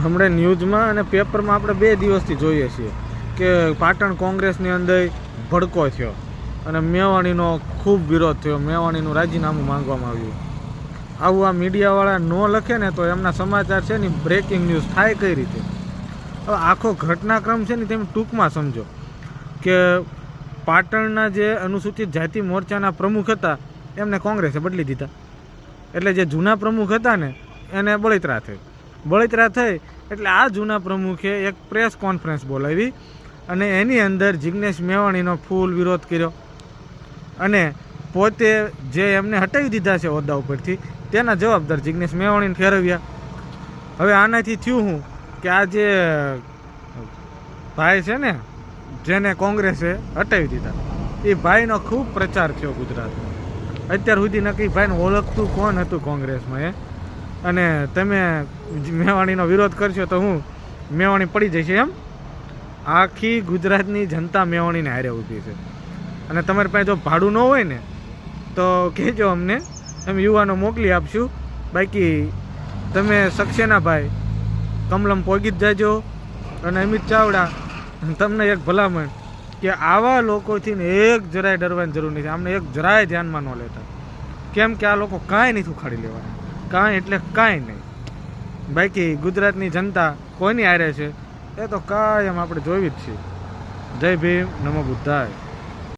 હમણાં ન્યૂઝમાં અને પેપરમાં આપણે 2 દિવસથી જોઈએ છીએ કે પાટણ કોંગ્રેસની અંદર ભડકો થયો અને મેવાણીનો ખૂબ વિરોધ થયો, મેવાણીનું રાજીનામું માંગવામાં આવ્યું. આવું આ મીડિયાવાળા ન લખે ને તો એમના સમાચાર છે ને બ્રેકિંગ ન્યૂઝ થાય કઈ રીતે? હવે આખો ઘટનાક્રમ છે ને તમે ટૂંકમાં સમજો કે પાટણના જે અનુસૂચિત જાતિ મોરચાના પ્રમુખ હતા એમને કોંગ્રેસે બદલી દીધા. એટલે જે જૂના પ્રમુખ હતા ને એને બળતરા થઈ એટલે આ જૂના પ્રમુખે એક પ્રેસ કોન્ફરન્સ બોલાવી અને એની અંદર જિગ્નેશ મેવાણીનો ફૂલ વિરોધ કર્યો અને પોતે જે એમને હટાવી દીધા છે હોદ્દા ઉપરથી તેના જવાબદાર જિગ્નેશ મેવાણીને ફેરવ્યા. હવે આનાથી થયું હું કે આ જે ભાઈ છે ને જેને કોંગ્રેસે હટાવી દીધા એ ભાઈનો ખૂબ પ્રચાર થયો ગુજરાતમાં. અત્યાર સુધી નક્કી ભાઈને ઓળખતું કોણ હતું કોંગ્રેસમાં અને તમે મેવાણીનો વિરોધ કરશો તો હું મેવાણી પડી જશે એમ. આખી ગુજરાતની જનતા મેવાણીને હારે ઊભી છે અને તમારી પાસે જો ભાડું ન હોય ને તો કહેજો અમને, અમે યુવાનો મોકલી આપશું. બાકી તમે સક્સેના ભાઈ કમલમ પોગી જ જાજો. અને અમિત ચાવડા તમને એક ભલામણ કે આવા લોકોથી ને એક જરાય ડરવાની જરૂર નથી. આમને એક જરાય ધ્યાનમાં ન લેતા, કેમ કે આ લોકો કાંઈ નથી ઉખાડી લેવાના, કાંઈ એટલે કાંઈ નહીં. બાકી ગુજરાતની જનતા કોઈની હારે છે એ તો કાયમ આપણે જોઈ જ છીએ. જય ભીમ, નમો બુદ્ધાય.